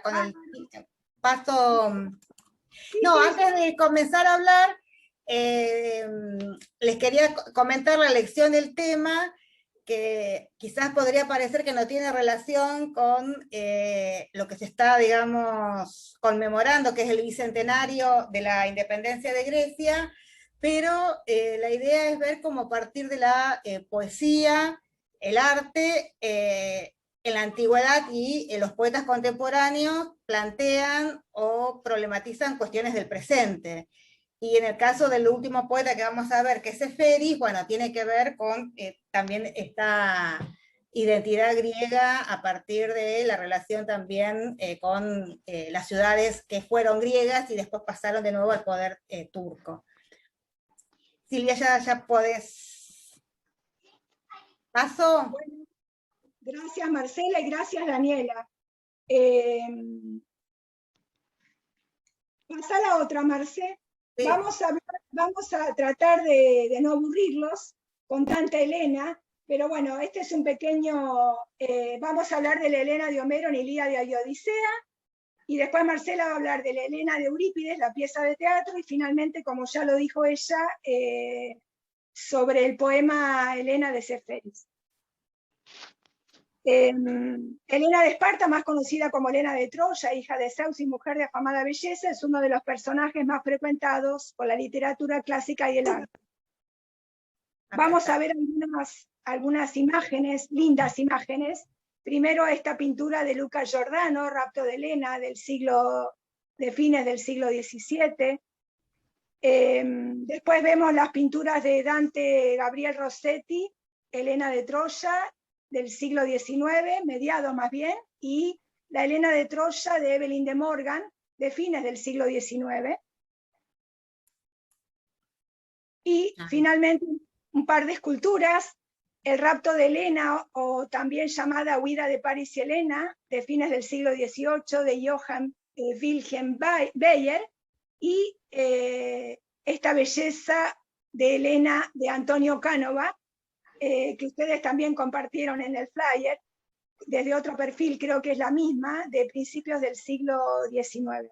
con el paso. No, sí, antes de comenzar a hablar, les quería comentar la elección del tema, que quizás podría parecer que no tiene relación con lo que se está, digamos, conmemorando, que es el bicentenario de la independencia de Grecia, pero la idea es ver cómo a partir de la poesía, el arte, en la antigüedad y los poetas contemporáneos plantean o problematizan cuestiones del presente. Y en el caso del último poeta que vamos a ver, que es Seferis, bueno, tiene que ver con también esta identidad griega a partir de la relación también con las ciudades que fueron griegas y después pasaron de nuevo al poder turco. Silvia, ya podés. ¿Paso? bueno, gracias Marcela y gracias Daniela. Pasa la otra, Marce. Sí. Vamos a tratar de no aburrirlos con tanta Helena, pero bueno, este es un pequeño, vamos a hablar de la Helena de Homero en Ilíada y Odisea, y después Marcela va a hablar de la Helena de Eurípides, la pieza de teatro, y finalmente, como ya lo dijo ella, sobre el poema Helena de Seferis. Helena de Esparta, más conocida como Helena de Troya, hija de Zeus y mujer de afamada belleza, es uno de los personajes más frecuentados por la literatura clásica y el arte. Vamos a ver algunas imágenes, lindas imágenes. Primero esta pintura de Luca Giordano, Rapto de Helena, de fines del siglo XVII. Después vemos las pinturas de Dante Gabriel Rossetti, Helena de Troya, del siglo XIX, mediado más bien, y la Helena de Troya de Evelyn de Morgan, de fines del siglo XIX. Y finalmente un par de esculturas, El rapto de Helena, o también llamada Huida de París y Helena, de fines del siglo XVIII, de Johann Wilhelm Bayer, y esta belleza de Helena de Antonio Cánova, que ustedes también compartieron en el flyer, desde otro perfil, creo que es la misma, de principios del siglo XIX.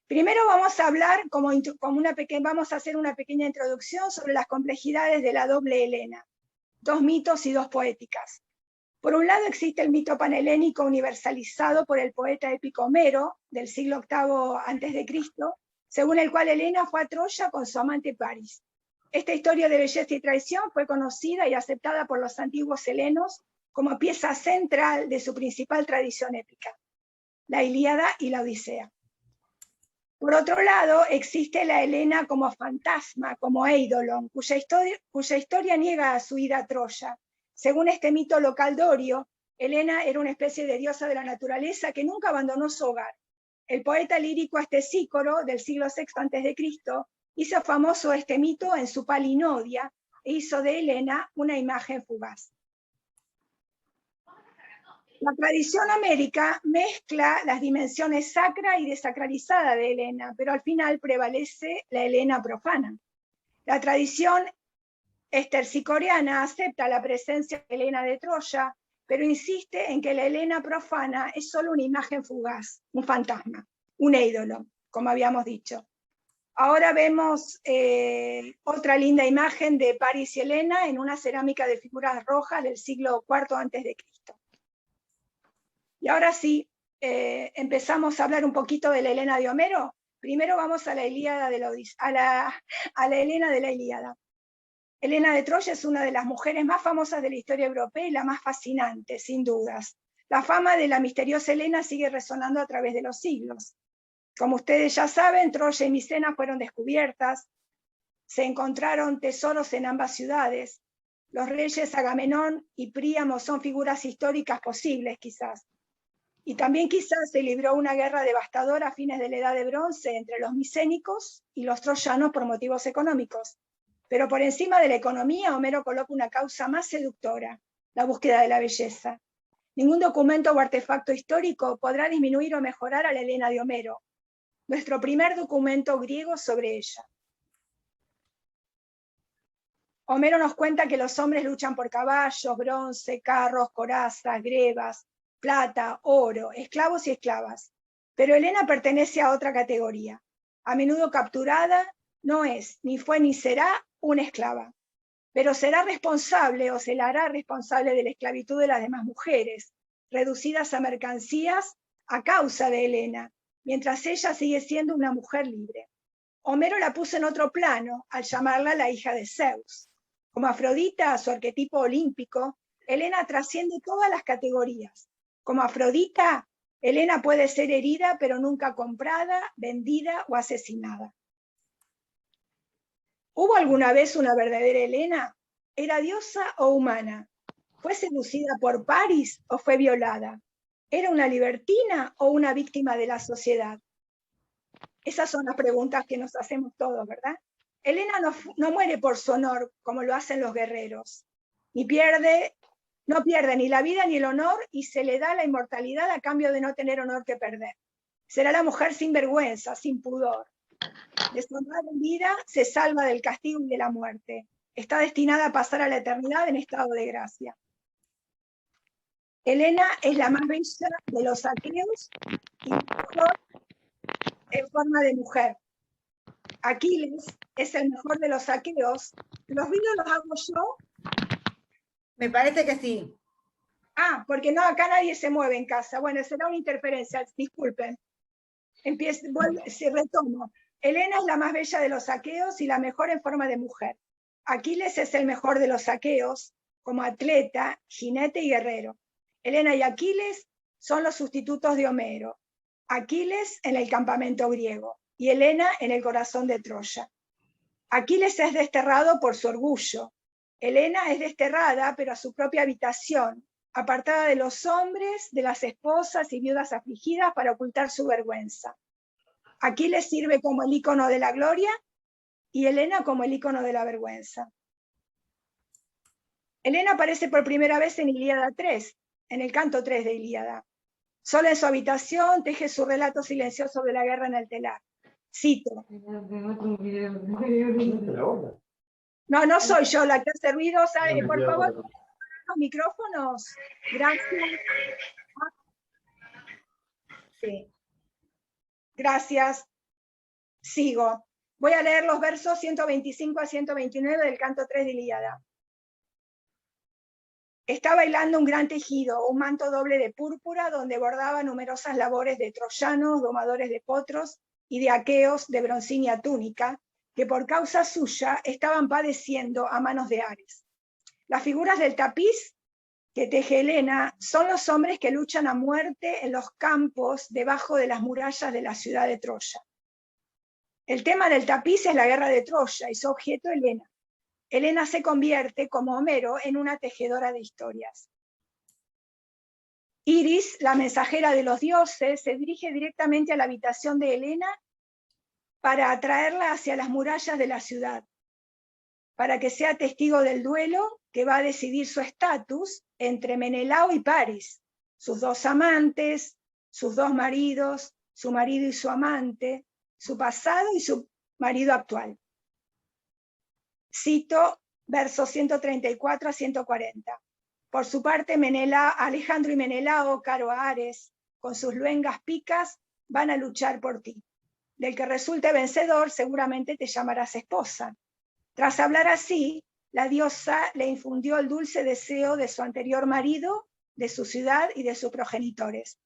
Primero vamos a hablar, vamos a hacer una pequeña introducción sobre las complejidades de la doble Helena, dos mitos y dos poéticas. Por un lado existe el mito panhelénico universalizado por el poeta épico Homero, del siglo VIII a.C., según el cual Helena fue a Troya con su amante París. Esta historia de belleza y traición fue conocida y aceptada por los antiguos helenos como pieza central de su principal tradición épica, la Ilíada y la Odisea. Por otro lado, existe la Helena como fantasma, como eidolon, cuya historia niega su ida a Troya. Según este mito local dorio, Helena era una especie de diosa de la naturaleza que nunca abandonó su hogar. El poeta lírico Estesícoro, del siglo VI a.C., hizo famoso este mito en su Palinodia e hizo de Helena una imagen fugaz. La tradición homérica mezcla las dimensiones sacra y desacralizada de Helena, pero al final prevalece la Helena profana. La tradición estercicoriana acepta la presencia de Helena de Troya, pero insiste en que la Helena profana es solo una imagen fugaz, un fantasma, un ídolo, como habíamos dicho. Ahora vemos otra linda imagen de París y Helena en una cerámica de figuras rojas del siglo IV a.C. Y ahora sí, empezamos a hablar un poquito de la Helena de Homero. Primero vamos a la Ilíada de a la Helena de la Ilíada. Helena de Troya es una de las mujeres más famosas de la historia europea y la más fascinante, sin dudas. La fama de la misteriosa Helena sigue resonando a través de los siglos. Como ustedes ya saben, Troya y Micena fueron descubiertas, se encontraron tesoros en ambas ciudades. Los reyes Agamenón y Príamo son figuras históricas posibles, quizás. Y también quizás se libró una guerra devastadora a fines de la Edad de Bronce entre los micénicos y los troyanos por motivos económicos. Pero por encima de la economía, Homero coloca una causa más seductora, la búsqueda de la belleza. Ningún documento o artefacto histórico podrá disminuir o mejorar a la Helena de Homero, nuestro primer documento griego sobre ella. Homero nos cuenta que los hombres luchan por caballos, bronce, carros, corazas, grebas. plata, oro, esclavos y esclavas. Pero Helena pertenece a otra categoría. A menudo capturada, no es, ni fue ni será una esclava, pero será responsable o se la hará responsable de la esclavitud de las demás mujeres, reducidas a mercancías a causa de Helena, mientras ella sigue siendo una mujer libre. Homero la puso en otro plano al llamarla la hija de Zeus. Como Afrodita, su arquetipo olímpico, Helena trasciende todas las categorías. Como Afrodita, Helena puede ser herida, pero nunca comprada, vendida o asesinada. ¿Hubo alguna vez una verdadera Helena? ¿Era diosa o humana? ¿Fue seducida por Paris o fue violada? ¿Era una libertina o una víctima de la sociedad? Esas son las preguntas que nos hacemos todos, ¿verdad? Helena no muere por su honor, como lo hacen los guerreros. No pierde ni la vida ni el honor y se le da la inmortalidad a cambio de no tener honor que perder. Será la mujer sin vergüenza, sin pudor. Deshonrada en vida, se salva del castigo y de la muerte. Está destinada a pasar a la eternidad en estado de gracia. Helena es la más bella de los aqueos y mejor en forma de mujer. Aquiles es el mejor de los aqueos. ¿Los vinos los hago yo? Me parece que sí. Ah, porque no, acá nadie se mueve en casa. Bueno, será una interferencia, disculpen. Retomo. Helena es la más bella de los aqueos y la mejor en forma de mujer. Aquiles es el mejor de los aqueos como atleta, jinete y guerrero. Helena y Aquiles son los sustitutos de Homero. Aquiles en el campamento griego y Helena en el corazón de Troya. Aquiles es desterrado por su orgullo. Helena es desterrada, pero a su propia habitación, apartada de los hombres, de las esposas y viudas afligidas para ocultar su vergüenza. Aquiles sirve como el ícono de la gloria y Helena como el ícono de la vergüenza. Helena aparece por primera vez en Ilíada 3, en el canto 3 de Ilíada. Sola en su habitación, teje su relato silencioso de la guerra en el telar. Cito. No soy yo la que hace ruido. Por favor, los micrófonos. Gracias. Sí. Gracias. Sigo. Voy a leer los versos 125 a 129 del canto 3 de Ilíada. Está bailando un gran tejido, un manto doble de púrpura donde bordaba numerosas labores de troyanos, domadores de potros y de aqueos de broncínea túnica, que por causa suya estaban padeciendo a manos de Ares. Las figuras del tapiz que teje Helena son los hombres que luchan a muerte en los campos debajo de las murallas de la ciudad de Troya. El tema del tapiz es la guerra de Troya y su objeto Helena. Helena se convierte, como Homero, en una tejedora de historias. Iris, la mensajera de los dioses, se dirige directamente a la habitación de Helena para atraerla hacia las murallas de la ciudad, para que sea testigo del duelo que va a decidir su estatus entre Menelao y Paris, sus dos amantes, sus dos maridos, su marido y su amante, su pasado y su marido actual. Cito versos 134 a 140. Por su parte, Alejandro y Menelao, caro a Ares, con sus luengas picas, van a luchar por ti. Del que resulte vencedor, seguramente te llamarás esposa. Tras hablar así, la diosa le infundió el dulce deseo de su anterior marido, de su ciudad y de sus progenitores.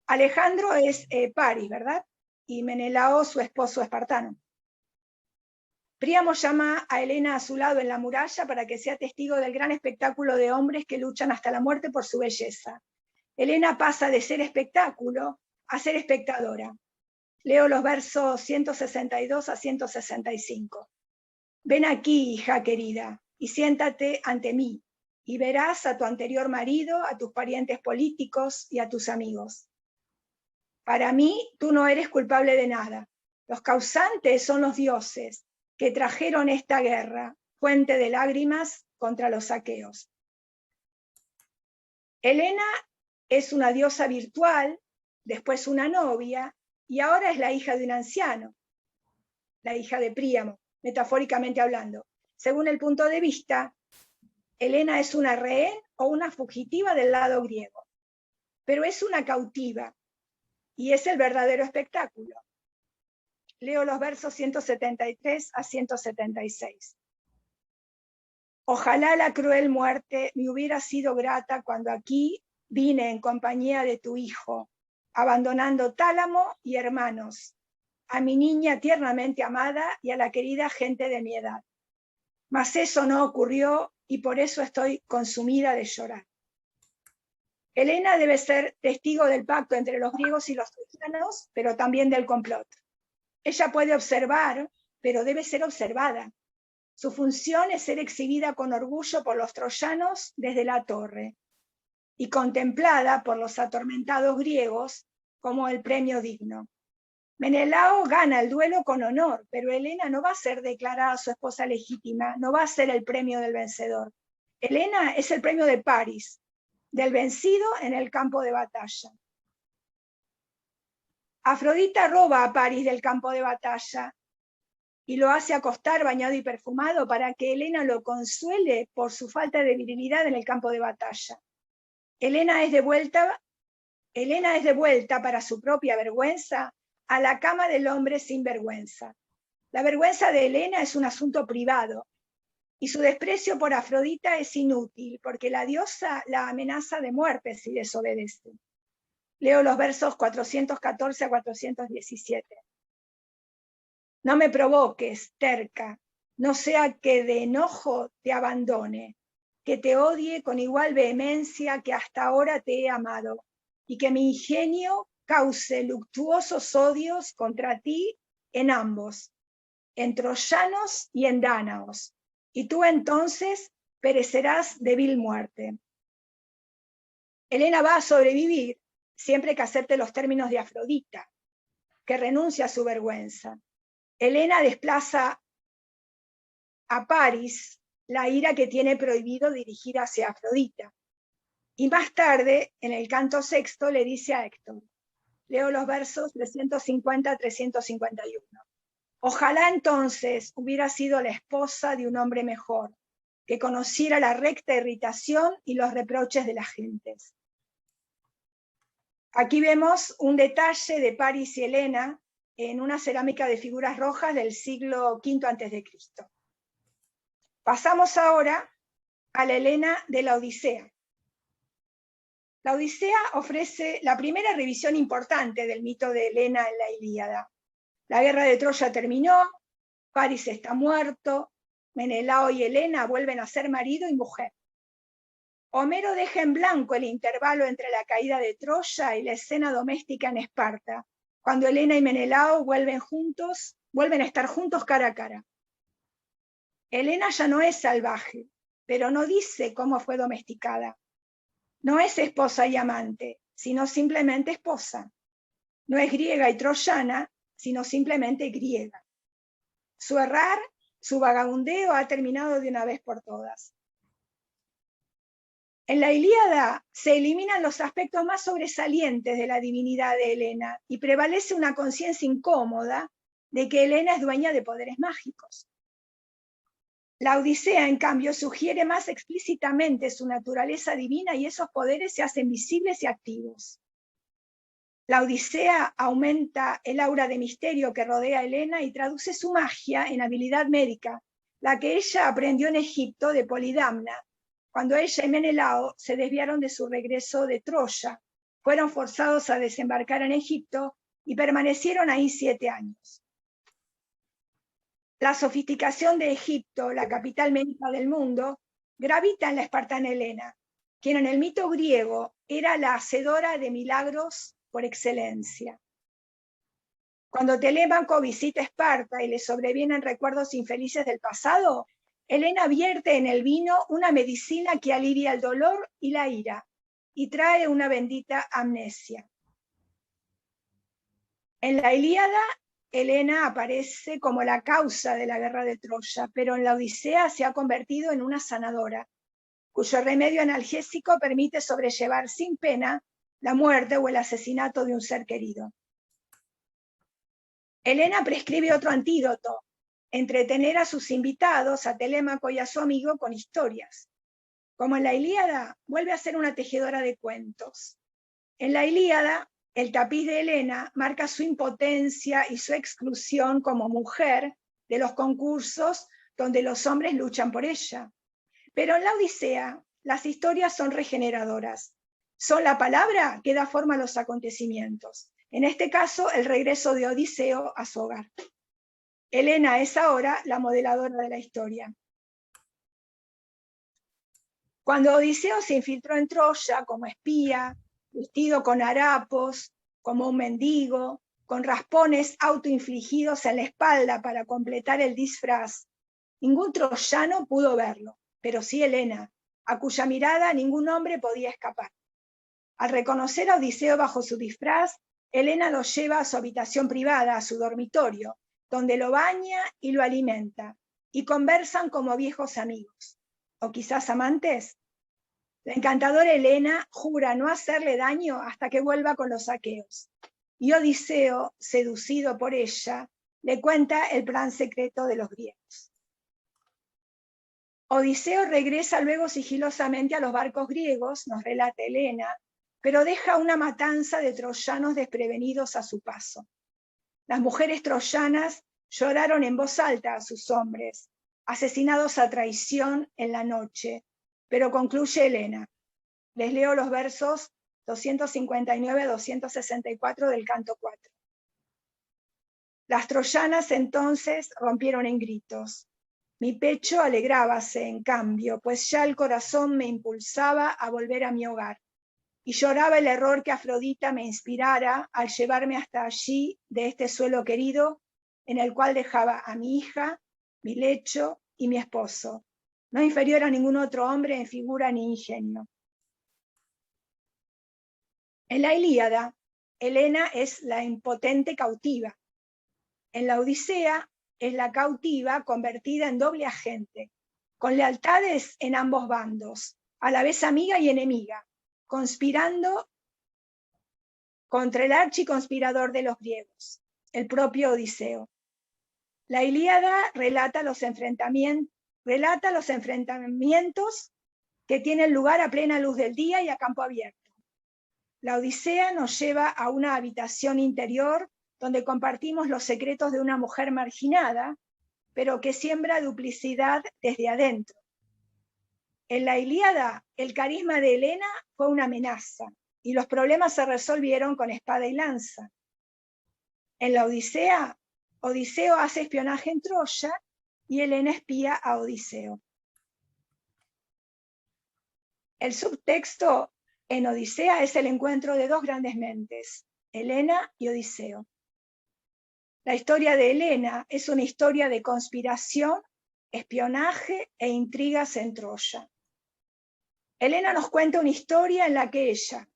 Alejandro es Paris, ¿verdad? Y Menelao su esposo espartano. Príamo llama a Helena a su lado en la muralla para que sea testigo del gran espectáculo de hombres que luchan hasta la muerte por su belleza. Helena pasa de ser espectáculo a ser espectadora. Leo los versos 162 a 165. Ven aquí, hija querida, y siéntate ante mí, y verás a tu anterior marido, a tus parientes políticos y a tus amigos. Para mí, tú no eres culpable de nada. Los causantes son los dioses, que trajeron esta guerra, fuente de lágrimas contra los aqueos. Helena es una diosa virtual, después una novia, y ahora es la hija de un anciano, la hija de Príamo, metafóricamente hablando. Según el punto de vista, Helena es una rehén o una fugitiva del lado griego. pero es una cautiva, y es el verdadero espectáculo. Leo los versos 173 a 176. Ojalá la cruel muerte me hubiera sido grata cuando aquí vine en compañía de tu hijo, abandonando tálamo y hermanos, a mi niña tiernamente amada y a la querida gente de mi edad. Mas eso no ocurrió y por eso estoy consumida de llorar. Helena debe ser testigo del pacto entre los griegos y los troyanos, pero también del complot. Ella puede observar, pero debe ser observada. Su función es ser exhibida con orgullo por los troyanos desde la torre y contemplada por los atormentados griegos como el premio digno. Menelao gana el duelo con honor, pero Helena no va a ser declarada su esposa legítima, no va a ser el premio del vencedor. Helena es el premio de Paris, del vencido en el campo de batalla. Afrodita roba a Paris del campo de batalla y lo hace acostar bañado y perfumado para que Helena lo consuele por su falta de virilidad en el campo de batalla. Helena es de vuelta para su propia vergüenza a la cama del hombre sin vergüenza. La vergüenza de Helena es un asunto privado y su desprecio por Afrodita es inútil porque la diosa la amenaza de muerte si desobedece. Leo los versos 414 a 417. No me provoques, terca, no sea que de enojo te abandone, que te odie con igual vehemencia que hasta ahora te he amado, y que mi ingenio cause luctuosos odios contra ti en ambos, en troyanos y en dánaos, y tú entonces perecerás de vil muerte. Helena va a sobrevivir siempre que acepte los términos de Afrodita, que renuncia a su vergüenza. Helena desplaza a Paris la ira que tiene prohibido dirigir hacia Afrodita. Y más tarde, en el canto sexto, le dice a Héctor, leo los versos 350 a 351. Ojalá entonces hubiera sido la esposa de un hombre mejor, que conociera la recta irritación y los reproches de las gentes. Aquí vemos un detalle de Paris y Helena en una cerámica de figuras rojas del siglo V a.C. Pasamos ahora a la Helena de la Odisea. La Odisea ofrece la primera revisión importante del mito de Helena en la Ilíada. La guerra de Troya terminó, Paris está muerto, Menelao y Helena vuelven a ser marido y mujer. Homero deja en blanco el intervalo entre la caída de Troya y la escena doméstica en Esparta, cuando Helena y Menelao vuelven a estar juntos cara a cara. Helena ya no es salvaje, pero no dice cómo fue domesticada. No es esposa y amante, sino simplemente esposa. No es griega y troyana, sino simplemente griega. Su errar, su vagabundeo ha terminado de una vez por todas. En la Ilíada se eliminan los aspectos más sobresalientes de la divinidad de Helena y prevalece una conciencia incómoda de que Helena es dueña de poderes mágicos. La Odisea, en cambio, sugiere más explícitamente su naturaleza divina y esos poderes se hacen visibles y activos. La Odisea aumenta el aura de misterio que rodea a Helena y traduce su magia en habilidad médica, la que ella aprendió en Egipto de Polidamna, cuando ella y Menelao se desviaron de su regreso de Troya, fueron forzados a desembarcar en Egipto y permanecieron ahí 7 años. La sofisticación de Egipto, la capital médica del mundo, gravita en la espartana Helena, quien en el mito griego era la hacedora de milagros por excelencia. Cuando Telémaco visita Esparta y le sobrevienen recuerdos infelices del pasado, Helena vierte en el vino una medicina que alivia el dolor y la ira, y trae una bendita amnesia. En la Ilíada, Helena aparece como la causa de la guerra de Troya, pero en la Odisea se ha convertido en una sanadora, cuyo remedio analgésico permite sobrellevar sin pena la muerte o el asesinato de un ser querido. Helena prescribe otro antídoto: entretener a sus invitados, a Telémaco y a su amigo, con historias. Como en la Ilíada, vuelve a ser una tejedora de cuentos. En la Ilíada, el tapiz de Helena marca su impotencia y su exclusión como mujer de los concursos donde los hombres luchan por ella. Pero en la Odisea, las historias son regeneradoras. Son la palabra que da forma a los acontecimientos. En este caso, el regreso de Odiseo a su hogar. Helena es ahora la modeladora de la historia. Cuando Odiseo se infiltró en Troya como espía, vestido con harapos, como un mendigo, con raspones autoinfligidos en la espalda para completar el disfraz, ningún troyano pudo verlo, pero sí Helena, a cuya mirada ningún hombre podía escapar. Al reconocer a Odiseo bajo su disfraz, Helena lo lleva a su habitación privada, a su dormitorio, donde lo baña y lo alimenta, y conversan como viejos amigos, o quizás amantes. La encantadora Helena jura no hacerle daño hasta que vuelva con los aqueos. Y Odiseo, seducido por ella, le cuenta el plan secreto de los griegos. Odiseo regresa luego sigilosamente a los barcos griegos, nos relata Helena, pero deja una matanza de troyanos desprevenidos a su paso. Las mujeres troyanas lloraron en voz alta a sus hombres, asesinados a traición en la noche, pero concluye Helena. Les leo los versos 259 a 264 del canto 4. Las troyanas entonces rompieron en gritos. Mi pecho alegrábase, en cambio, pues ya el corazón me impulsaba a volver a mi hogar. Y lloraba el error que Afrodita me inspirara al llevarme hasta allí, de este suelo querido, en el cual dejaba a mi hija, mi lecho y mi esposo, no inferior a ningún otro hombre en figura ni ingenio. En la Ilíada, Helena es la impotente cautiva. En la Odisea es la cautiva convertida en doble agente, con lealtades en ambos bandos, a la vez amiga y enemiga, conspirando contra el archiconspirador de los griegos, el propio Odiseo. La Ilíada relata los enfrentamientos que tienen lugar a plena luz del día y a campo abierto. La Odisea nos lleva a una habitación interior donde compartimos los secretos de una mujer marginada, pero que siembra duplicidad desde adentro. En la Ilíada, el carisma de Helena fue una amenaza y los problemas se resolvieron con espada y lanza. En la Odisea, Odiseo hace espionaje en Troya y Helena espía a Odiseo. El subtexto en Odisea es el encuentro de dos grandes mentes, Helena y Odiseo. La historia de Helena es una historia de conspiración, espionaje e intrigas en Troya. Helena nos cuenta una historia en la que ella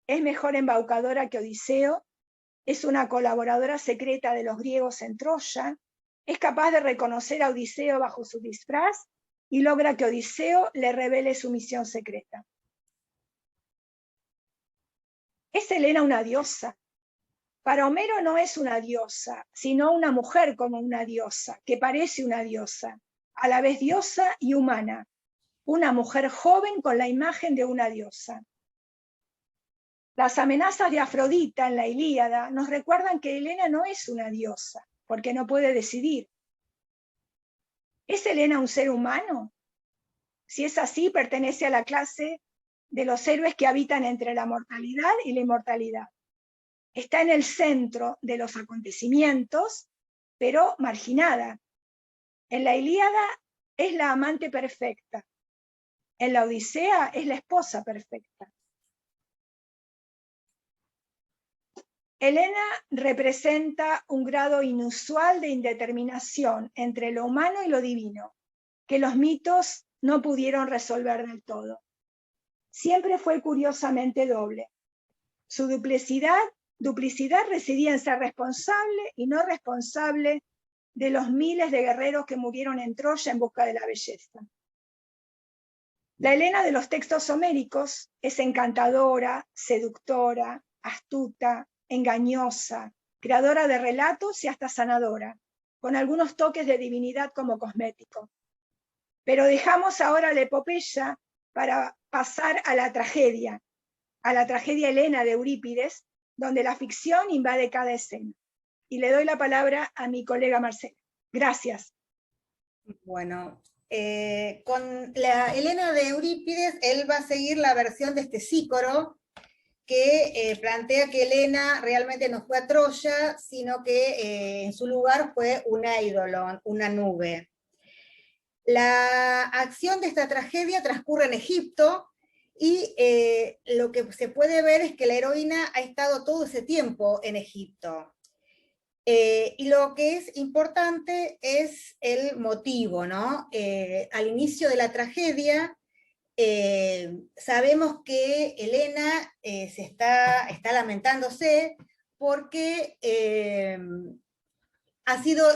es mejor embaucadora que Odiseo, es una colaboradora secreta de los griegos en Troya, es capaz de reconocer a Odiseo bajo su disfraz y logra que Odiseo le revele su misión secreta. ¿Es Helena una diosa? Para Homero no es una diosa, sino una mujer como una diosa, que parece una diosa, a la vez diosa y humana, una mujer joven con la imagen de una diosa. Las amenazas de Afrodita en la Ilíada nos recuerdan que Helena no es una diosa, porque no puede decidir. ¿Es Helena un ser humano? Si es así, pertenece a la clase de los héroes que habitan entre la mortalidad y la inmortalidad. Está en el centro de los acontecimientos, pero marginada. En la Ilíada es la amante perfecta. En la Odisea es la esposa perfecta. Helena representa un grado inusual de indeterminación entre lo humano y lo divino, que los mitos no pudieron resolver del todo. Siempre fue curiosamente doble. Su duplicidad residía en ser responsable y no responsable de los miles de guerreros que murieron en Troya en busca de la belleza. La Helena de los textos homéricos es encantadora, seductora, astuta, engañosa, creadora de relatos y hasta sanadora, con algunos toques de divinidad como cosmético. Pero dejamos ahora la epopeya para pasar a la tragedia, a la tragedia Helena de Eurípides, donde la ficción invade cada escena. Y le doy la palabra a mi colega Marcela. Gracias. Bueno, con la Helena de Eurípides, él va a seguir la versión de Stesícoro, que plantea que Helena realmente no fue a Troya, sino que en su lugar fue un eidolon, una nube. La acción de esta tragedia transcurre en Egipto, y lo que se puede ver es que la heroína ha estado todo ese tiempo en Egipto. Y lo que es importante es el motivo, ¿no? Al inicio de la tragedia, sabemos que Helena está lamentándose porque ha sido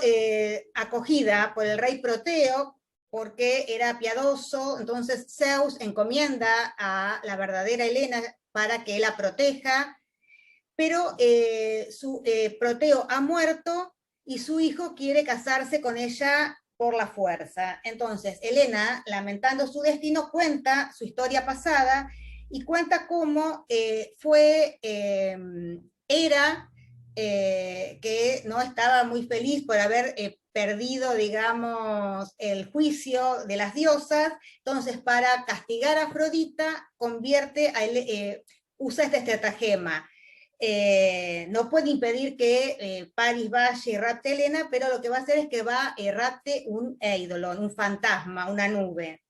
acogida por el rey Proteo, porque era piadoso. Entonces Zeus encomienda a la verdadera Helena para que la proteja, pero Proteo ha muerto y su hijo quiere casarse con ella por la fuerza. Entonces Helena, lamentando su destino, cuenta su historia pasada y cuenta cómo Hera, que no estaba muy feliz por haber perdido, digamos, el juicio de las diosas. Entonces, para castigar a Afrodita, usa este estratagema. No puede impedir que Paris vaya y rapte a Helena, pero lo que va a hacer es que va a rapte un eidolon, un fantasma, una nube.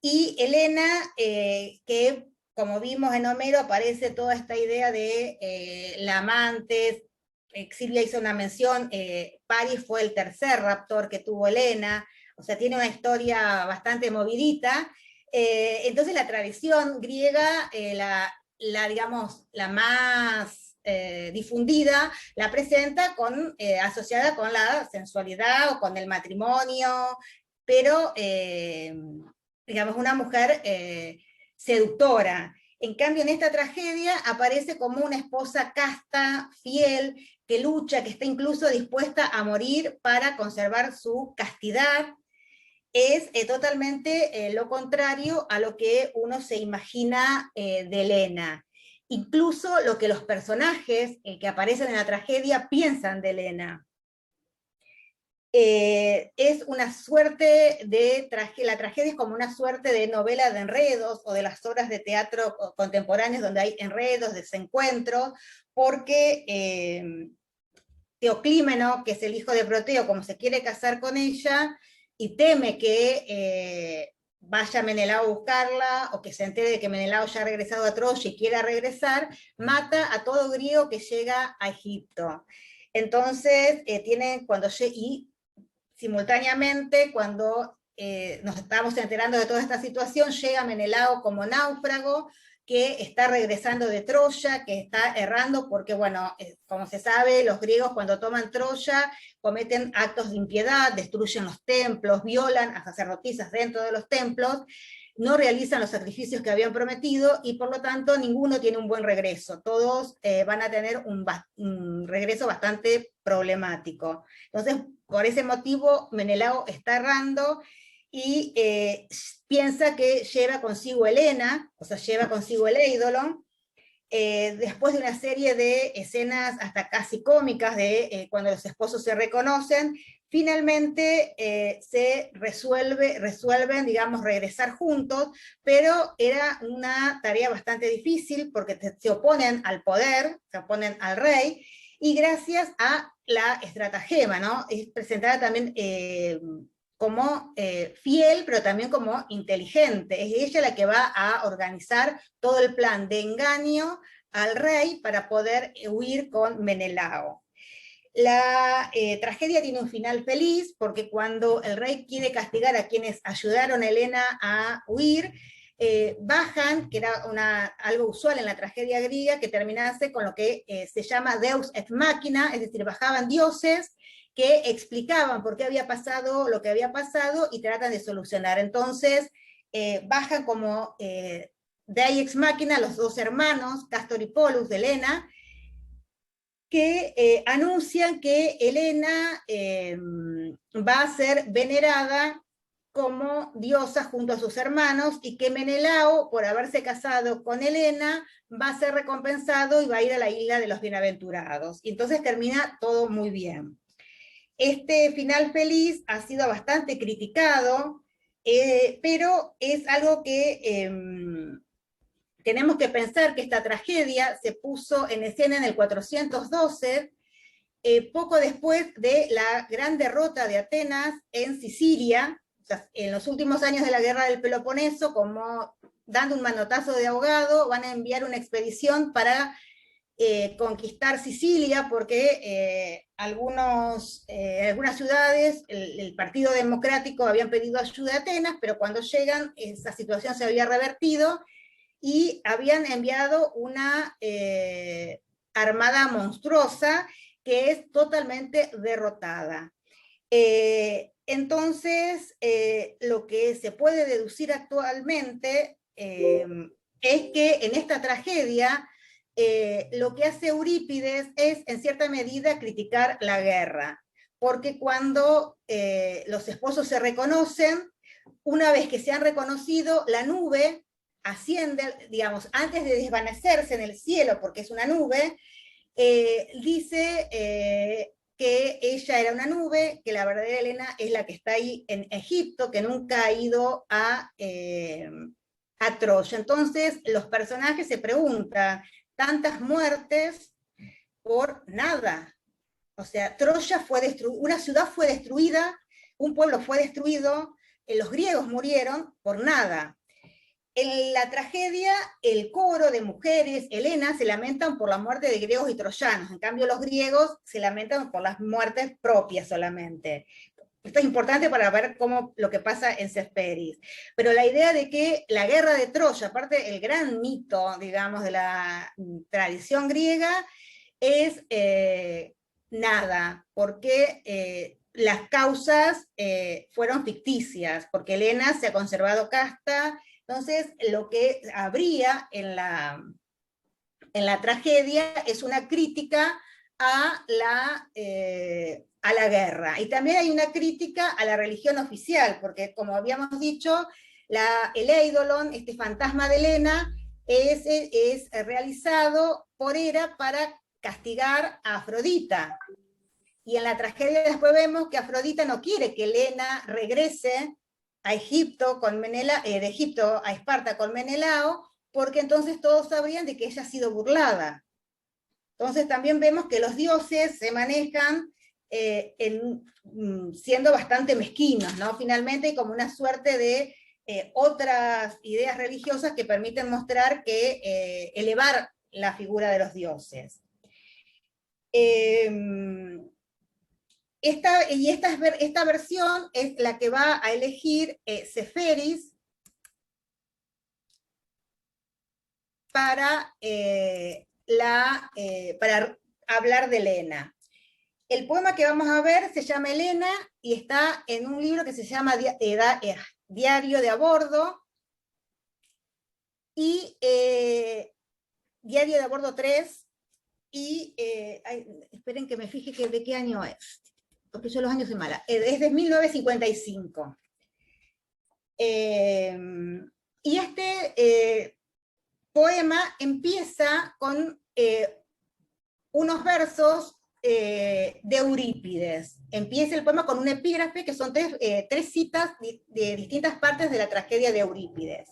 Y Helena, que como vimos en Homero, aparece toda esta idea de la amante. Silvia hizo una mención, Paris fue el tercer raptor que tuvo Helena, o sea, tiene una historia bastante movidita. Entonces la tradición griega, digamos, la más difundida, la presenta asociada con la sensualidad o con el matrimonio, pero digamos, una mujer seductora. En cambio, en esta tragedia aparece como una esposa casta, fiel, que lucha, que está incluso dispuesta a morir para conservar su castidad. Es totalmente lo contrario a lo que uno se imagina de Helena. Incluso lo que los personajes que aparecen en la tragedia piensan de Helena. Es una suerte la tragedia es como una suerte de novela de enredos, o de las obras de teatro contemporáneas donde hay enredos, desencuentros, porque Teoclímeno, que es el hijo de Proteo, como se quiere casar con ella, y teme que vaya Menelao a buscarla, o que se entere de que Menelao ya ha regresado a Troya y quiera regresar, mata a todo griego que llega a Egipto. Entonces, simultáneamente, cuando nos estamos enterando de toda esta situación, llega Menelao como náufrago, que está regresando de Troya, que está errando, porque, bueno, como se sabe, los griegos cuando toman Troya cometen actos de impiedad, destruyen los templos, violan a sacerdotisas dentro de los templos, no realizan los sacrificios que habían prometido, y por lo tanto ninguno tiene un buen regreso. Todos van a tener un regreso bastante problemático. Entonces, por ese motivo, Menelao está errando y piensa que lleva consigo Helena, o sea, lleva consigo el eidolon. Después de una serie de escenas hasta casi cómicas de cuando los esposos se reconocen, finalmente se resuelven, digamos, regresar juntos, pero era una tarea bastante difícil porque se oponen al poder, se oponen al rey, y gracias a la estratagema, ¿no? Es presentada también como fiel, pero también como inteligente. Es ella la que va a organizar todo el plan de engaño al rey para poder huir con Menelao. La tragedia tiene un final feliz, porque cuando el rey quiere castigar a quienes ayudaron a Helena a huir, bajan, que era algo usual en la tragedia griega, que terminase con lo que se llama Deus ex machina, es decir, bajaban dioses que explicaban por qué había pasado lo que había pasado y tratan de solucionar. Entonces, bajan como Deus ex machina los dos hermanos, Castor y Pollux, de Helena, que anuncian que Helena va a ser venerada como diosa junto a sus hermanos, y que Menelao, por haberse casado con Helena, va a ser recompensado y va a ir a la isla de los bienaventurados. Y entonces termina todo muy bien. Este final feliz ha sido bastante criticado, pero es algo que tenemos que pensar que esta tragedia se puso en escena en el 412, poco después de la gran derrota de Atenas en Sicilia. O sea, en los últimos años de la guerra del Peloponeso, como dando un manotazo de ahogado, van a enviar una expedición para conquistar Sicilia, porque algunas ciudades, el Partido Democrático habían pedido ayuda a Atenas, pero cuando llegan esa situación se había revertido y habían enviado una armada monstruosa que es totalmente derrotada. Entonces, lo que se puede deducir actualmente es que en esta tragedia lo que hace Eurípides es, en cierta medida, criticar la guerra, porque cuando los esposos se reconocen, una vez que se han reconocido, la nube asciende, digamos, antes de desvanecerse en el cielo, porque es una nube, dice que ella era una nube, que la verdadera Helena es la que está ahí en Egipto, que nunca ha ido a Troya. Entonces los personajes se preguntan, tantas muertes por nada. O sea, Troya fue destruida, una ciudad fue destruida, un pueblo fue destruido, los griegos murieron por nada. En la tragedia, el coro de mujeres, helenas, se lamentan por la muerte de griegos y troyanos. En cambio, los griegos se lamentan por las muertes propias solamente. Esto es importante para ver cómo lo que pasa en Cesperis. Pero la idea de que la guerra de Troya, aparte el gran mito, digamos, de la tradición griega, es nada, porque las causas fueron ficticias, porque Helena se ha conservado casta. Entonces, lo que habría en la tragedia es una crítica a la guerra. Y también hay una crítica a la religión oficial, porque como habíamos dicho, el eidolon, este fantasma de Helena, es realizado por Hera para castigar a Afrodita. Y en la tragedia después vemos que Afrodita no quiere que Helena regrese a Egipto de Egipto a Esparta con Menelao, porque entonces todos sabrían de que ella ha sido burlada. Entonces también vemos que los dioses se manejan siendo bastante mezquinos, ¿no? Finalmente como una suerte de otras ideas religiosas que permiten mostrar que elevar la figura de los dioses. Esta versión es la que va a elegir Seferis para hablar de Helena. El poema que vamos a ver se llama Helena y está en un libro que se llama Diario de a bordo, y Diario de a bordo 3, y esperen que me fije de qué año es, porque yo los años soy mala, es de 1955. Y este poema empieza con unos versos de Eurípides. Empieza el poema con un epígrafe que son tres citas de distintas partes de la tragedia de Eurípides.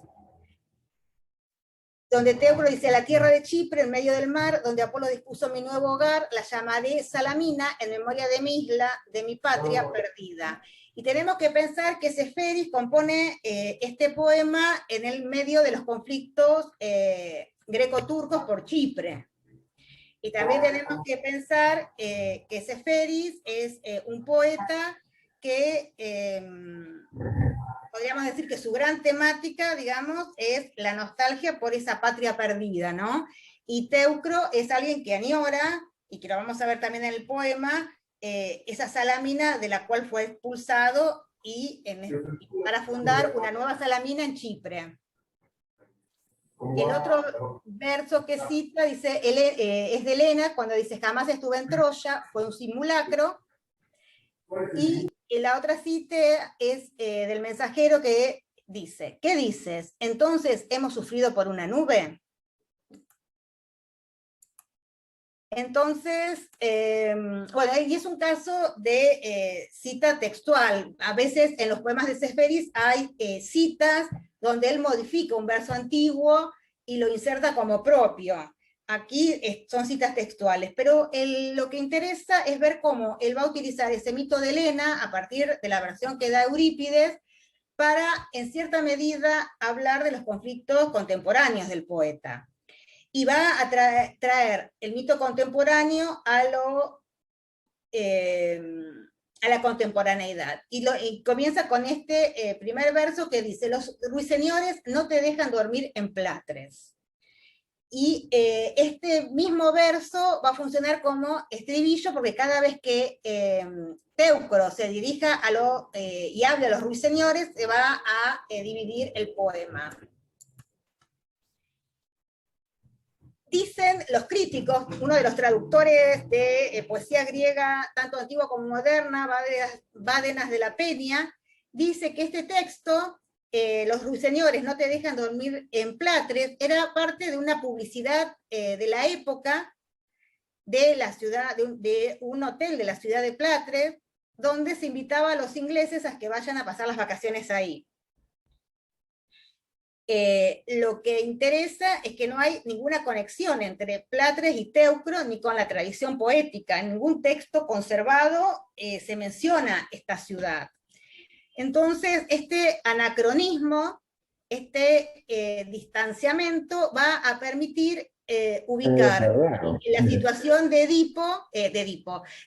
Donde Teucro dice: la tierra de Chipre, en medio del mar, donde Apolo dispuso mi nuevo hogar, la llamaré Salamina, en memoria de mi isla, de mi patria perdida. Y tenemos que pensar que Seferis compone este poema en el medio de los conflictos greco-turcos por Chipre. Y también tenemos que pensar que Seferis es un poeta que podríamos decir que su gran temática, digamos, es la nostalgia por esa patria perdida, ¿no? Y Teucro es alguien que añora, y que lo vamos a ver también en el poema, esa Salamina de la cual fue expulsado para fundar una nueva Salamina en Chipre. El otro verso que cita dice, es de Helena, cuando dice: jamás estuve en Troya, fue un simulacro. Y la otra cita es del mensajero que dice, ¿qué dices? ¿Entonces hemos sufrido por una nube? Entonces, bueno, y es un caso de cita textual. A veces en los poemas de Seferis hay citas donde él modifica un verso antiguo y lo inserta como propio. Aquí son citas textuales, pero lo que interesa es ver cómo él va a utilizar ese mito de Helena a partir de la versión que da Eurípides para, en cierta medida, hablar de los conflictos contemporáneos del poeta. Y va a traer el mito contemporáneo a la contemporaneidad. Y comienza con este primer verso que dice, los ruiseñores no te dejan dormir en platres. Y este mismo verso va a funcionar como estribillo porque cada vez que Teucro se dirija y hable a los ruiseñores, se va a dividir el poema. Dicen los críticos, uno de los traductores de poesía griega, tanto antigua como moderna, Bádenas de la Peña, dice que este texto, los ruiseñores no te dejan dormir en platres, era parte de una publicidad de la época de la ciudad, de un hotel de la ciudad de Platres, donde se invitaba a los ingleses a que vayan a pasar las vacaciones ahí. Lo que interesa es que no hay ninguna conexión entre Platres y Teucro, ni con la tradición poética. En ningún texto conservado se menciona esta ciudad. Entonces, este anacronismo, este distanciamiento va a permitir ubicar la situación de Edipo,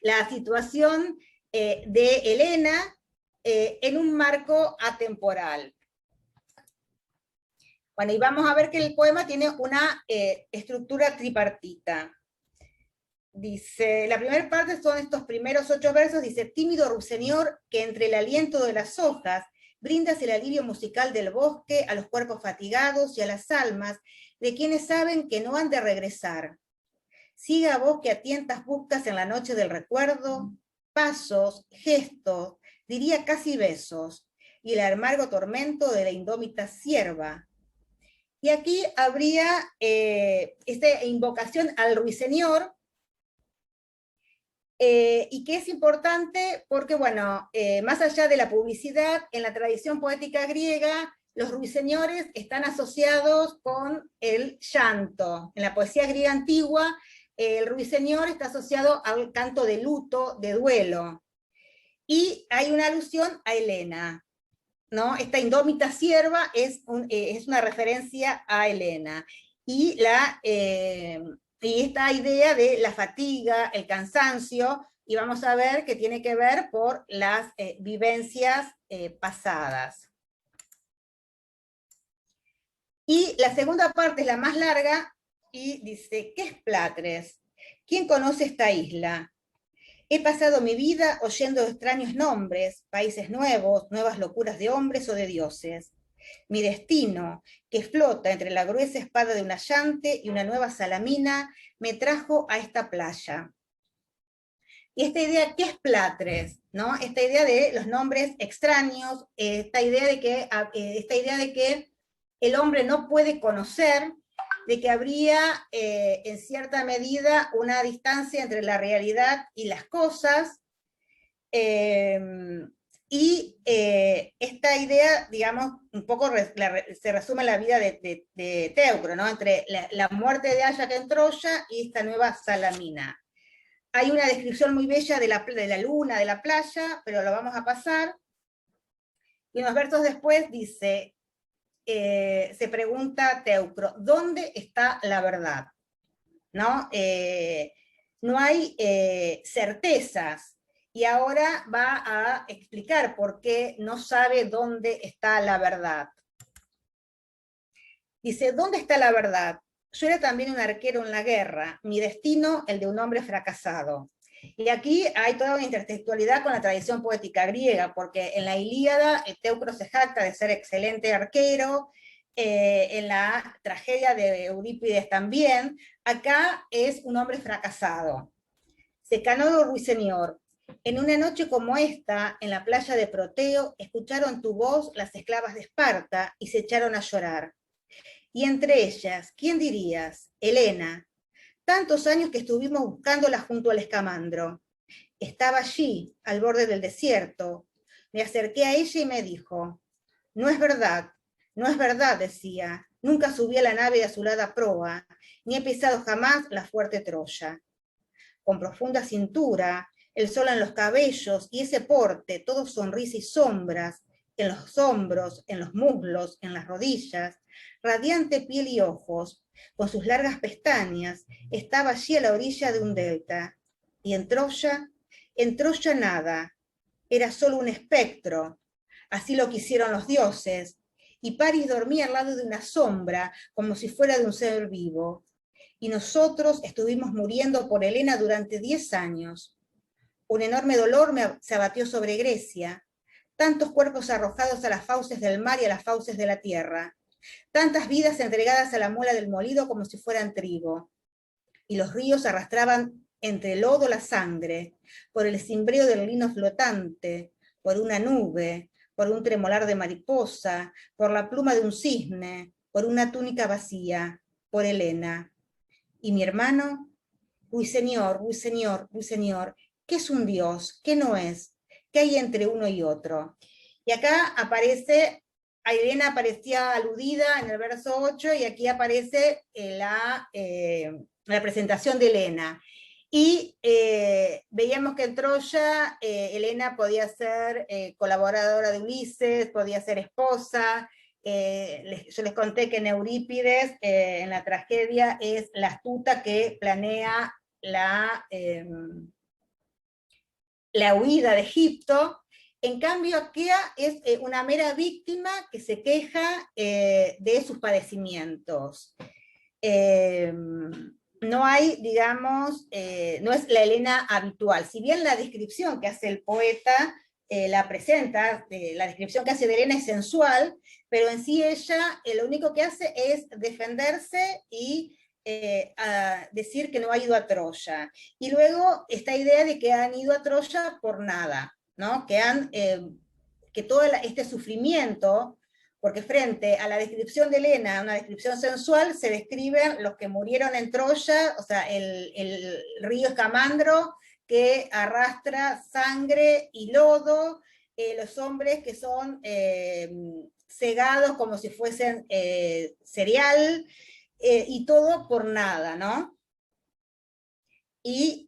la situación de Helena en un marco atemporal. Bueno, y vamos a ver que el poema tiene una estructura tripartita. Dice, la primera parte son estos primeros 8 versos, dice, tímido ruiseñor que entre el aliento de las hojas brindas el alivio musical del bosque a los cuerpos fatigados y a las almas de quienes saben que no han de regresar. Siga vos que a tientas buscas en la noche del recuerdo, pasos, gestos, diría casi besos, y el amargo tormento de la indómita cierva. Y aquí habría esta invocación al ruiseñor, y que es importante porque, bueno, más allá de la publicidad, en la tradición poética griega, los ruiseñores están asociados con el llanto. En la poesía griega antigua, el ruiseñor está asociado al canto de luto, de duelo. Y hay una alusión a Helena, ¿no? Esta indómita cierva es una referencia a Helena. Y esta idea de la fatiga, el cansancio, y vamos a ver que tiene que ver por las vivencias pasadas. Y la segunda parte es la más larga, y dice, ¿qué es Platres? ¿Quién conoce esta isla? He pasado mi vida oyendo extraños nombres, países nuevos, nuevas locuras de hombres o de dioses. Mi destino, que flota entre la gruesa espada de un ayante y una nueva salamina, me trajo a esta playa. Y esta idea, ¿qué es Platres? ¿No? Esta idea de los nombres extraños, esta idea de que el hombre no puede conocer, de que habría en cierta medida una distancia entre la realidad y las cosas, y esta idea, digamos, un poco se resume en la vida de Teucro, ¿no? Entre la muerte de Áyax en Troya y esta nueva Salamina. Hay una descripción muy bella de la luna, de la playa, pero lo vamos a pasar. Y unos versos después dice, se pregunta Teucro, ¿dónde está la verdad? ¿No? No hay certezas, y ahora va a explicar por qué no sabe dónde está la verdad. Dice, ¿dónde está la verdad? Yo era también un arquero en la guerra, mi destino el de un hombre fracasado. Y aquí hay toda una intertextualidad con la tradición poética griega, porque en la Ilíada Teucro se jacta de ser excelente arquero, en la tragedia de Eurípides también. Acá es un hombre fracasado. Se canó ruiseñor. En una noche como esta, en la playa de Proteo, escucharon tu voz las esclavas de Esparta y se echaron a llorar. Y entre ellas, ¿quién dirías? Helena. Tantos años que estuvimos buscándola junto al escamandro. Estaba allí, al borde del desierto. Me acerqué a ella y me dijo, no es verdad, decía. Nunca subí a la nave de azulada proa, ni he pisado jamás la fuerte Troya. Con profunda cintura, el sol en los cabellos y ese porte, todo sonrisa y sombras, en los hombros, en los muslos, en las rodillas, radiante piel y ojos, con sus largas pestañas, estaba allí a la orilla de un delta. Y en Troya nada, era solo un espectro, así lo quisieron los dioses, y Paris dormía al lado de una sombra, como si fuera de un ser vivo. Y nosotros estuvimos muriendo por Helena durante 10 años. Un enorme dolor se abatió sobre Grecia, tantos cuerpos arrojados a las fauces del mar y a las fauces de la tierra, tantas vidas entregadas a la muela del molido como si fueran trigo. Y los ríos arrastraban entre el lodo la sangre, por el cimbreo del lino flotante, por una nube, por un tremolar de mariposa, por la pluma de un cisne, por una túnica vacía, por Helena. Y mi hermano, ruiseñor, ruiseñor, ruiseñor, ¿qué es un dios? ¿Qué no es? ¿Qué hay entre uno y otro? Y acá aparece, a Helena aparecía aludida en el verso 8, y aquí aparece la presentación de Helena. Y veíamos que en Troya Helena podía ser colaboradora de Ulises, podía ser esposa. Yo les conté que en Eurípides, en la tragedia, es la astuta que planea la huida de Egipto. En cambio, Aquea es una mera víctima que se queja de sus padecimientos. No hay, digamos, no es la Helena habitual. Si bien la descripción que hace el poeta la presenta, la descripción que hace de Helena es sensual, pero en sí ella lo único que hace es defenderse y a decir que no ha ido a Troya. Y luego esta idea de que han ido a Troya por nada, ¿no? Que todo este sufrimiento, porque frente a la descripción de Helena, una descripción sensual, se describen los que murieron en Troya, o sea, el río Escamandro, que arrastra sangre y lodo, los hombres que son cegados como si fuesen cereal, y todo por nada, ¿no? Y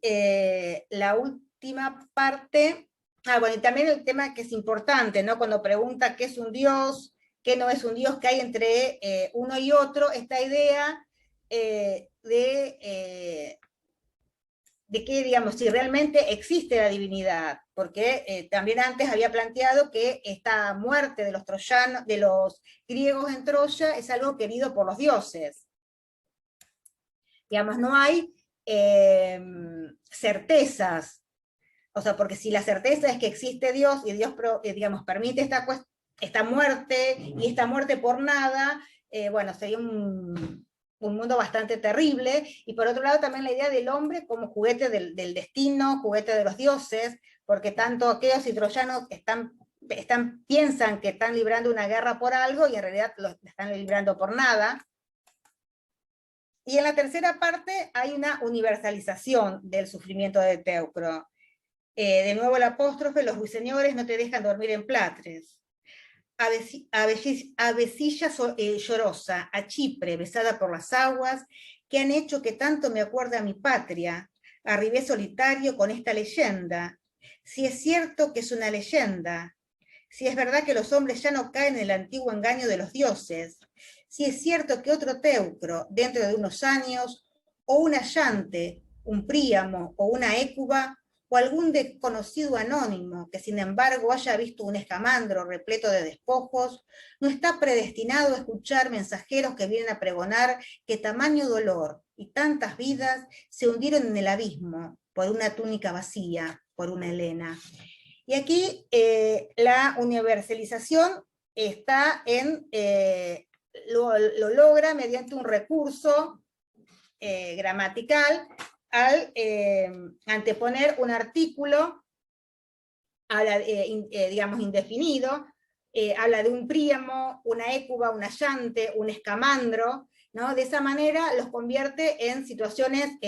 la última parte, bueno, y también el tema que es importante, ¿no? Cuando pregunta qué es un dios, qué no es un dios, qué hay entre uno y otro, esta idea de que, digamos, si realmente existe la divinidad, porque también antes había planteado que esta muerte de los troyanos, de los griegos en Troya, es algo querido por los dioses. Digamos, no hay certezas, o sea, porque si la certeza es que existe Dios y Dios, digamos, permite esta muerte, y esta muerte por nada, bueno, sería un mundo bastante terrible. Y por otro lado también la idea del hombre como juguete del destino, juguete de los dioses, porque tanto aqueos y troyanos piensan que están librando una guerra por algo, y en realidad lo están librando por nada. Y en la tercera parte hay una universalización del sufrimiento de Teucro. De nuevo el apóstrofe: los ruiseñores no te dejan dormir en platres. Avecilla llorosa, a Chipre, besada por las aguas, que han hecho que tanto me acuerde a mi patria. Arribé solitario con esta leyenda. Si es cierto que es una leyenda, si es verdad que los hombres ya no caen en el antiguo engaño de los dioses, si es cierto que otro Teucro, dentro de unos años, o un Ayante, un Príamo o una Écuba, o algún desconocido anónimo que sin embargo haya visto un escamandro repleto de despojos, no está predestinado a escuchar mensajeros que vienen a pregonar que tamaño dolor y tantas vidas se hundieron en el abismo por una túnica vacía, por una Helena. Y aquí la universalización está lo logra mediante un recurso gramatical al anteponer un artículo habla, digamos, indefinido, habla de un príamo, una écuba, un ayante, un escamandro, ¿no? De esa manera los convierte en situaciones,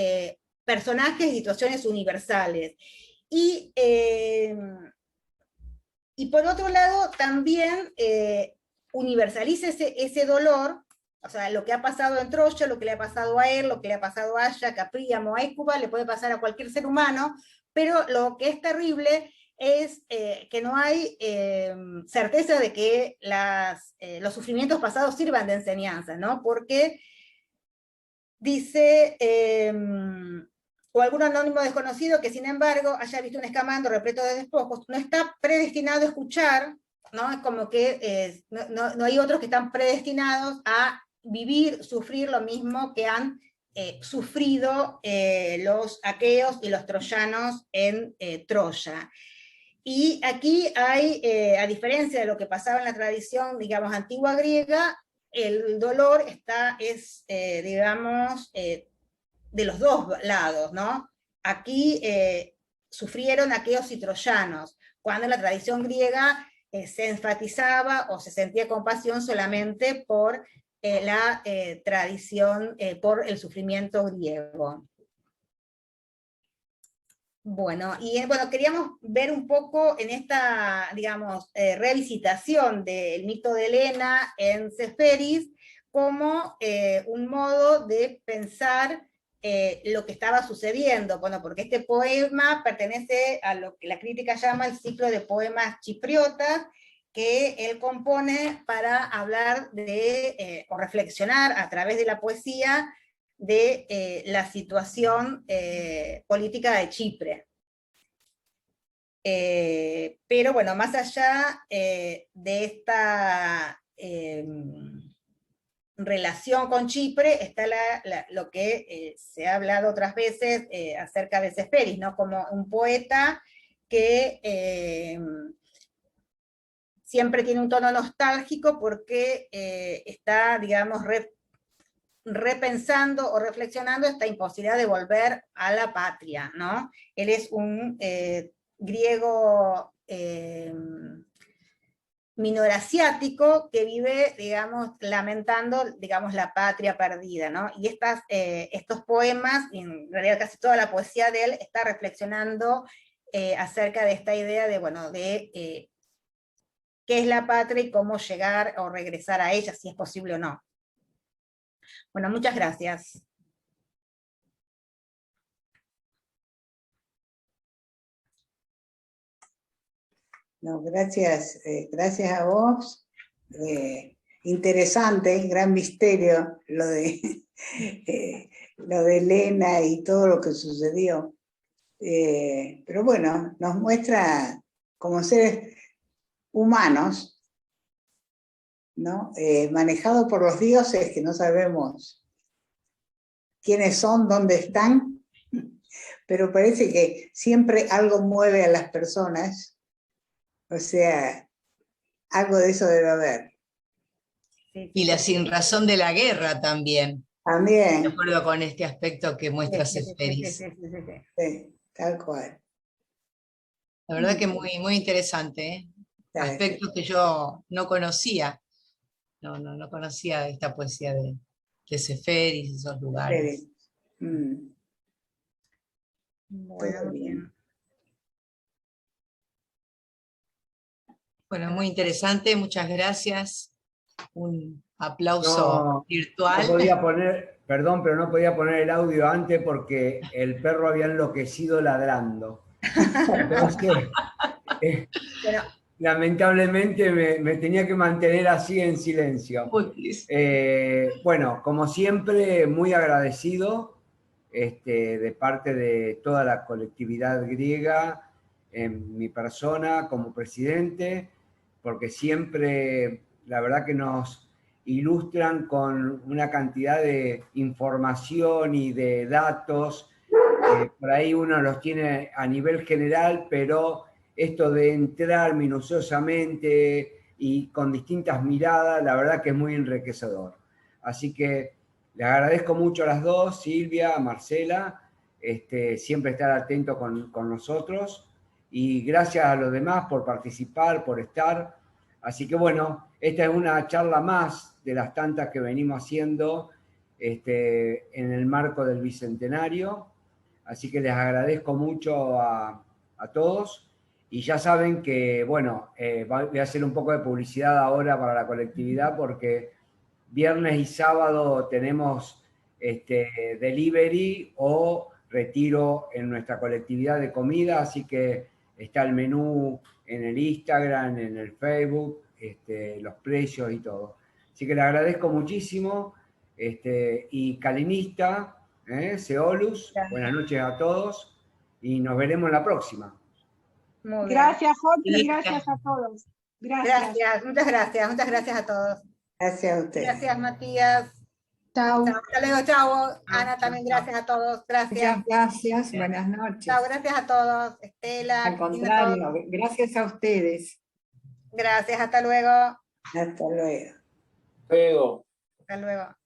personajes y situaciones universales. Y, y por otro lado, también universaliza ese dolor, o sea, lo que ha pasado en Troya, lo que le ha pasado a él, lo que le ha pasado a Aya, a Príamo, a Écuba, le puede pasar a cualquier ser humano, pero lo que es terrible es que no hay certeza de que los sufrimientos pasados sirvan de enseñanza, ¿no? Porque dice, o algún anónimo desconocido que sin embargo haya visto un escamandro repleto de despojos, no está predestinado a escuchar, ¿no? Es como que no hay otros que están predestinados a vivir, sufrir lo mismo que han sufrido los aqueos y los troyanos en Troya. Y aquí hay, a diferencia de lo que pasaba en la tradición, digamos, antigua griega, el dolor digamos, de los dos lados, ¿no? Aquí sufrieron aqueos y troyanos, cuando en la tradición griega se enfatizaba o se sentía compasión solamente por la tradición, por el sufrimiento griego. Bueno, y bueno, queríamos ver un poco en esta, digamos, revisitación del mito de Helena en Seferis, como un modo de pensar lo que estaba sucediendo. Bueno, porque este poema pertenece a lo que la crítica llama el ciclo de poemas chipriotas, que él compone para hablar de, o reflexionar a través de la poesía, de la situación política de Chipre. Pero bueno, más allá de esta relación con Chipre, está lo que se ha hablado otras veces acerca de Seferis, ¿no? Como un poeta que siempre tiene un tono nostálgico porque está, digamos, repensando o reflexionando esta imposibilidad de volver a la patria, ¿no? Él es un griego minorasiático que vive, digamos, lamentando, digamos, la patria perdida, ¿no? Y estos poemas, y en realidad casi toda la poesía de él, está reflexionando acerca de esta idea de, bueno, de qué es la patria y cómo llegar o regresar a ella, si es posible o no. Bueno, muchas gracias. No, gracias, gracias a vos. Interesante, gran misterio lo de Helena y todo lo que sucedió. Pero bueno, nos muestra como seres humanos, ¿no? Manejados por los dioses que no sabemos quiénes son, dónde están, pero parece que siempre algo mueve a las personas, o sea, algo de eso debe haber. Y la sinrazón de la guerra también. También. De acuerdo con este aspecto que muestra Seferis. Sí, tal cual. La verdad que muy, muy interesante, ¿eh? Aspectos que yo no conocía. No conocía esta poesía de Seferis, esos lugares. Bueno, bien. Bueno, muy interesante, muchas gracias. Un aplauso virtual. No podía poner, perdón, pero no podía poner el audio antes porque el perro había enloquecido ladrando. Entonces, bueno, lamentablemente me tenía que mantener así en silencio. Bueno, como siempre, muy agradecido de parte de toda la colectividad griega, en mi persona como presidente, porque siempre, la verdad que nos ilustran con una cantidad de información y de datos, por ahí uno los tiene a nivel general, pero esto de entrar minuciosamente y con distintas miradas, la verdad que es muy enriquecedor. Así que les agradezco mucho a las dos, Silvia, Marcela, siempre estar atento con nosotros, y gracias a los demás por participar, por estar. Así que bueno, esta es una charla más de las tantas que venimos haciendo en el marco del Bicentenario. Así que les agradezco mucho a todos. Y ya saben que, bueno, voy a hacer un poco de publicidad ahora para la colectividad porque viernes y sábado tenemos delivery o retiro en nuestra colectividad de comida, así que está el menú en el Instagram, en el Facebook, los precios y todo. Así que les agradezco muchísimo. Y Calinista, Seolus, buenas noches a todos y nos veremos en la próxima. Muy gracias, Jorge, y gracias a todos. Gracias, muchas gracias a todos. Gracias a ustedes. Gracias, Matías. Chao. Hasta luego, chao. Ana, también gracias a todos. Gracias. Gracias, buenas noches. Chao, gracias a todos. Estela. Al contrario, gracias a ustedes. Gracias, hasta luego. Hasta luego. Hasta luego.